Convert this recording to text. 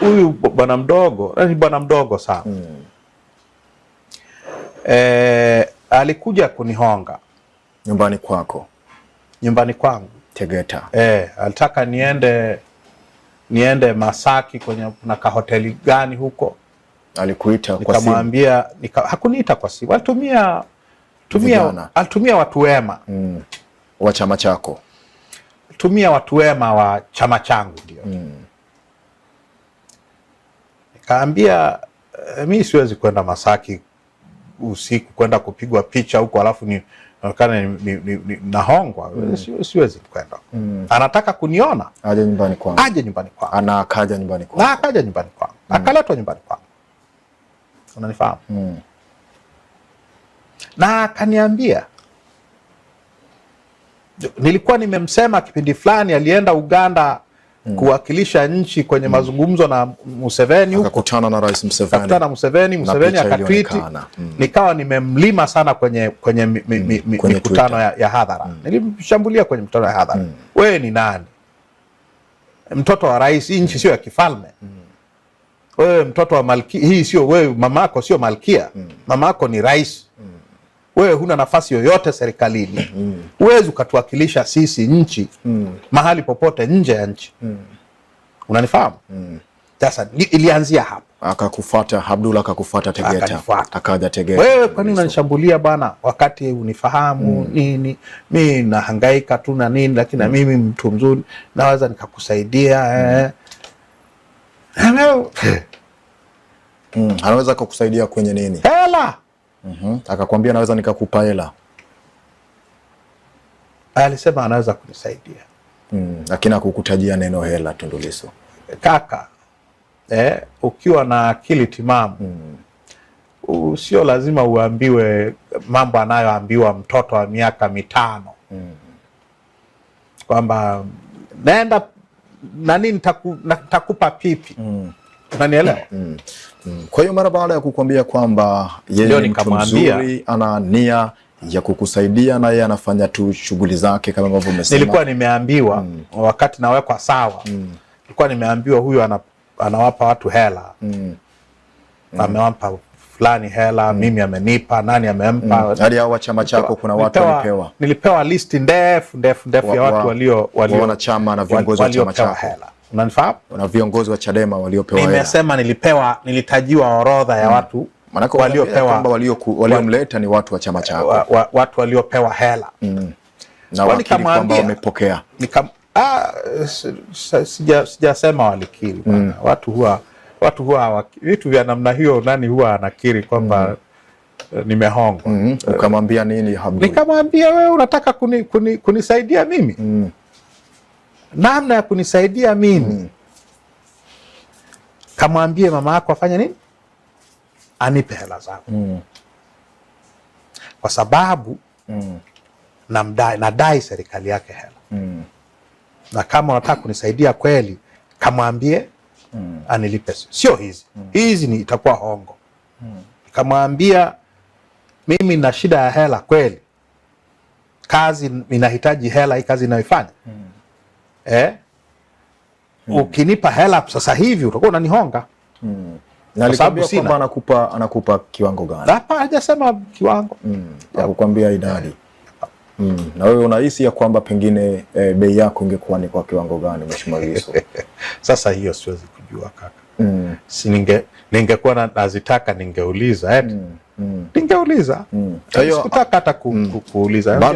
huyu bwana mdogo, ni bwana mdogo sana. Alikuja kunihonga nyumbani kwako? Nyumbani kwangu Tegeta. Alitaka niende Masaki kwenye na kahoteli gani huko. Alikuita kwa simu? Nikamwambia, hakuniita kwa simu. Alitumia watu wema wa chama chako. Tumia watu wema wa chama changu ndio. Nikaambia mimi siwezi kwenda Masaki usiku kwenda kupigwa picha huko alafu naonekana nahongwa. Siwezi kwenda. Anataka kuniona, aje nyumbani kwangu. Aje nyumbani kwangu. Akaja nyumbani kwangu. Na akaja nyumbani kwangu. Akaletwa nyumbani kwangu. Unanifahamu? Na akaniambia, nilikuwa nimemsema kipindi fulani alienda Uganda kuwakilisha nchi kwenye mazungumzo na Museveni huko. Akakutana na Rais Museveni. Akakutana na Museveni akatweet. Nikawa nimemlima sana kwenye mikutano ya hadhara. Nilimshambulia kwenye mikutano ya hadhara. Wewe ni nani? Mtoto wa rais, nchi sio ya kifalme. Wewe mtoto wa malkia, hii sio wewe, mamako sio malkia. Mamako ni rais. Wewe huna nafasi yoyote serikalini. Huwezi ukatuwakilisha sisi nchi mahali popote nje ya nchi. Unanifahamu? Sasa ilianzia hapo. Akakufuata Abdullah, akakufuata Tegeta. Akaja Tegeta. Wewe kwa nini unanishambulia bana wakati unifahamu nini? Mimi nahangaika tu na nini, lakini na mimi mtu mzuri naweza nikakusaidia. Anaweza kukusaidia kwenye nini? Hela. Akakwambia naweza nikakupa hela. Alisema anaweza kunisaidia. Lakini hakukutajia neno hela, Tundu Lissu. Kaka, ukiwa na akili timamu, sio lazima uambiwe mambo anayoambiwa mtoto wa miaka 5. Kwamba naenda nani nitakupa pipi. Unanielewa? Kwa hiyo mara baada ya kukwambia kwamba yeye ni mtu mzuri, ana nia ya kukusaidia na yeye anafanya tu shughuli zake kama ambavyo umesema. Nilikuwa nimeambiwa wakati nawekwa sawa. Nilikuwa nimeambiwa huyu anawapa watu hela. Amewapa fulani hela, mimi amenipa, nani amempa. Hadi hao wa chama chako kuna watu walipewa. Nilipewa list ndefu ya watu walio wanachama na viongozi wa chama chako. Unanifahamu? Na viongozi wa Chadema waliopewa hela. Nimesema nilitajiwa orodha ya watu waliopewa, kwamba waliomleta ni watu wa chama chako. Watu waliopewa hela. Na wakili kwamba wamepokea. Sijasema walikiri. Watu huwa vitu vya namna hiyo, nani huwa anakiri kwamba nimehongwa. Ukamwambia nini Abdul? Nikamwambia, wewe unataka kunisaidia mimi? Namna ya kunisaidia mimi, kamwambie mama yako afanye nini? Anipe hela zangu. Kwa sababu nadai serikali yake hela. Na kama unataka kunisaidia kweli, kamwambie anilipe. Sio hizi ni itakuwa hongo. Kamwambia mimi na shida ya hela kweli. Kazi inahitaji hela, hii kazi inayoifanya. Ukinipa hela sasa hivi utakuwa unanihonga. Na alikwambia kwamba anakupa kiwango gani? Hapa hajasema kiwango. Hakukwambia idadi. Na wewe unahisi ya kwamba pengine bei yako ingekuwa ni kwa kiwango gani, Mheshimiwa Lissu? Sasa hiyo siwezi kujua kaka. Si ningekuwa nazitaka ningeuliza. Ningeuliza. Sikutaka hata kuuliza.